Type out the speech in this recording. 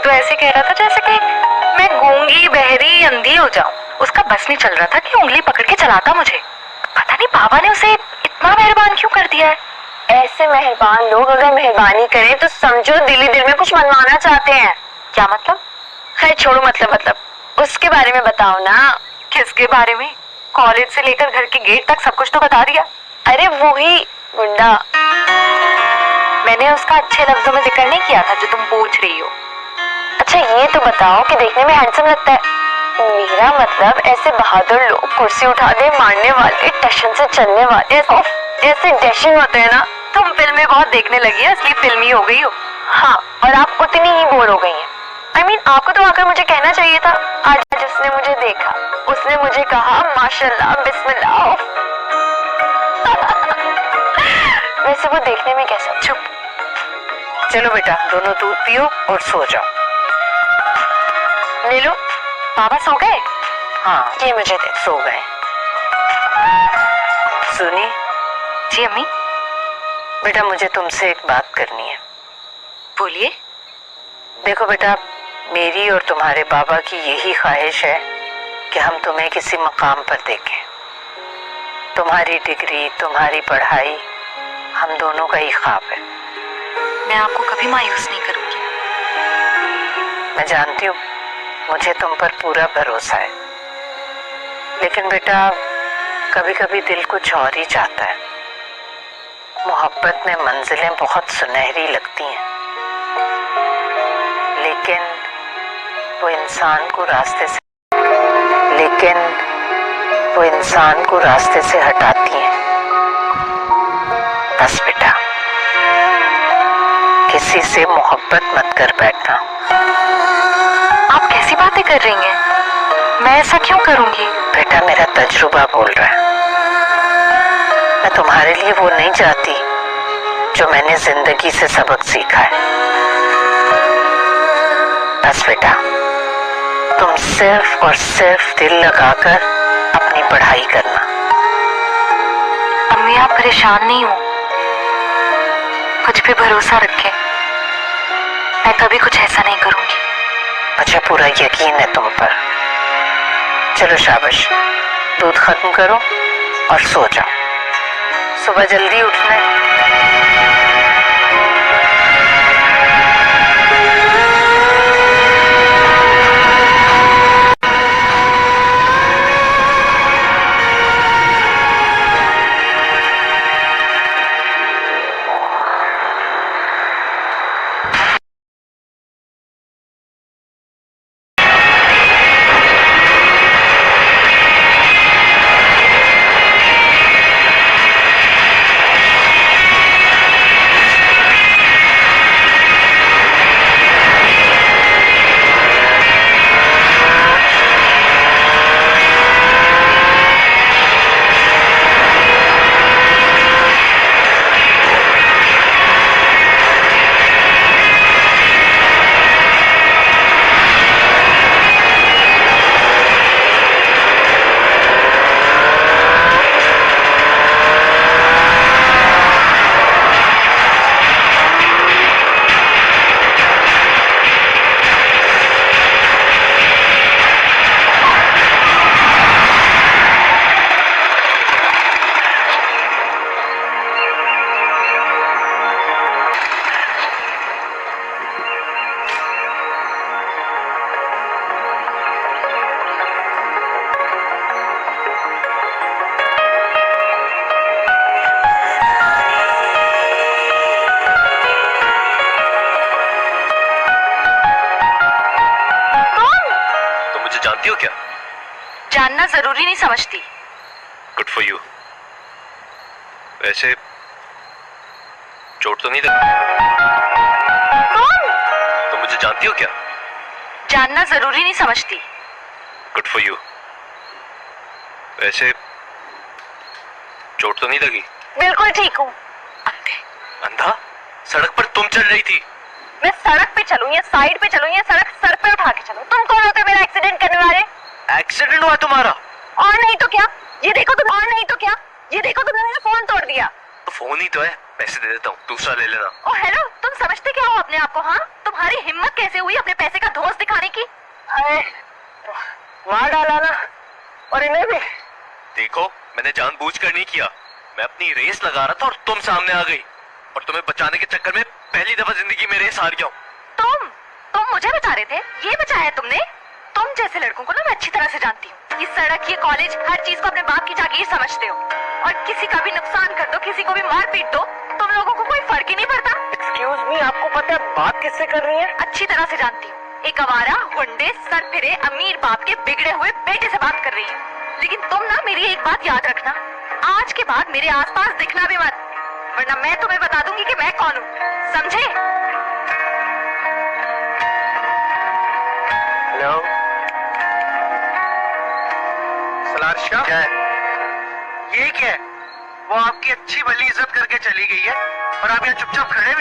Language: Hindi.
तो ऐसे कह रहा था जैसे कि मैं गूंगी बहरी अंधी हो जाऊं। उसका बस नहीं चल रहा था कि उंगली पकड़ के चलाता मुझे। पता नहीं बाबा ने उसे इतना मेहरबान क्यों कर दिया है। ऐसे मेहरबान लोग अगर मेहरबानी करें तो समझो दिल ही दिल में कुछ मनवाना चाहते हैं। क्या मतलब? खैर छोड़ो, मतलब उसके बारे में बताओ ना। किसके बारे में? कॉलेज से लेकर घर के गेट तक सब कुछ तो बता दिया। अरे वो ही गुंडा। मैंने उसका अच्छे लफ्जों में जिक्र नहीं किया था जो तुम पूछ रही हो। अच्छा ये तो बताओ कि देखने में हैंडसम लगता है। मेरा मतलब ऐसे बहादुर लोग, कुर्सी उठा दे मारने वाले, टशन से चलने वाले, ऐसे डैशिंग होते हैं ना। तुम फिल्में बहुत देखने लगी है इसलिए फिल्मी हो गई हो। हाँ, और आप उतनी ही बोर हो गई हैं। I mean, आपको तो आकर मुझे कहना चाहिए था। आज उसने मुझे देखा, उसने मुझे कहा माशाल्लाह बिस्मिल्लाह। वैसे वो देखने में कैसा? चुप। चलो बेटा, दोनों दूध पियो और सो जाओ। ले लो। बाबा सो गए? हाँ, ये मुझे दे। सो गए। सुनी? जी अम्मी। बेटा मुझे तुमसे एक बात करनी है। बोलिए। देखो बेटा, मेरी और तुम्हारे बाबा की यही ख्वाहिश है कि हम तुम्हें किसी मकाम पर देखें। तुम्हारी डिग्री, तुम्हारी पढ़ाई हम दोनों का ही ख्वाब है। मैं आपको कभी मायूस नहीं करूंगी। मैं जानती हूँ, मुझे तुम पर पूरा भरोसा है, लेकिन बेटा कभी कभी दिल कुछ और ही चाहता है। मोहब्बत में मंजिलें बहुत सुनहरी लगती हैं, लेकिन वो इंसान को रास्ते से हटाती हैं। बस बेटा, किसी से मोहब्बत मत कर बैठना। आप कैसी बातें कर रही हैं? मैं ऐसा क्यों करूंगी? बेटा मेरा तजुर्बा बोल रहा है। मैं तुम्हारे लिए वो नहीं चाहती जो मैंने जिंदगी से सबक सीखा है। बस बेटा, तुम सिर्फ और सिर्फ दिल लगाकर अपनी पढ़ाई करना। अम्मी आप परेशान नहीं हो, मुझ पे भरोसा रखें। मैं कभी कुछ ऐसा नहीं करूंगी। मुझे पूरा यकीन है तुम पर। चलो शाबाश, दूध खत्म करो और सो जाओ। सुबह जल्दी उठना है। जानती हो क्या? जानना जरूरी नहीं समझती। Good for you. वैसे चोट तो नहीं लगी? तो मुझे जानती हो क्या? जानना जरूरी नहीं समझती। Good for you. वैसे चोट तो नहीं लगी? बिल्कुल ठीक हूँ। अंधे। अंधा? सड़क पर तुम चल रही थी। मैं सड़क पे चलूं या साइड पे चलूं या सड़क सर पे उठा के चलूं, तुम कौन होते मेरा एक्सीडेंट करने वाले? एक्सीडेंट हुआ तुम्हारा? और नहीं तो क्या, ये देखो तुम। और नहीं तो क्या, ये देखो तुमने मेरा फोन तोड़ दिया। तो फोन ही तो है, पैसे दे देता हूँ, दूसरा ले लेना। ओ हेलो, तुम समझते क्या हो अपने आप को? हाँ, तुम्हारी हिम्मत कैसे हुई अपने पैसे का धौंस दिखाने की? अरे मार डाला ना, और इन्हें भी। देखो, मैंने जानबूझकर नहीं किया। मैं अपनी रेस लगा रहा था और तुम सामने आ गई, और तुम्हें बचाने के चक्कर में पहली दफा जिंदगी में रेस हार गया हूँ। तुम मुझे बचा रहे थे? ये बचाया तुमने? तुम जैसे लड़कों को ना मैं अच्छी तरह से जानती हूँ। ये सड़क, ये कॉलेज, हर चीज को अपने बाप की जागीर समझते हो, और किसी का भी नुकसान कर दो, किसी को भी मार पीट दो, तुम लोगों को कोई फर्क ही नहीं पड़ता। एक्सक्यूज मी, आपको पता है बात किससे कर रही है? अच्छी तरह से जानती हूँ। एक आवारा, गुंडे, सर फिरे, अमीर बाप के बिगड़े हुए बेटे से बात कर रही हूँ। लेकिन तुम ना मेरी एक बात याद रखना, आज के बाद मेरे आसपास दिखना भी मत, वरना मैं तुम्हें बता दूंगी कि मैं कौन हूँ, समझे? हेलो सलारशा, क्या है? ये क्या है? वो आपकी अच्छी भली इज्जत करके चली गई है और आप यहाँ चुपचाप खड़े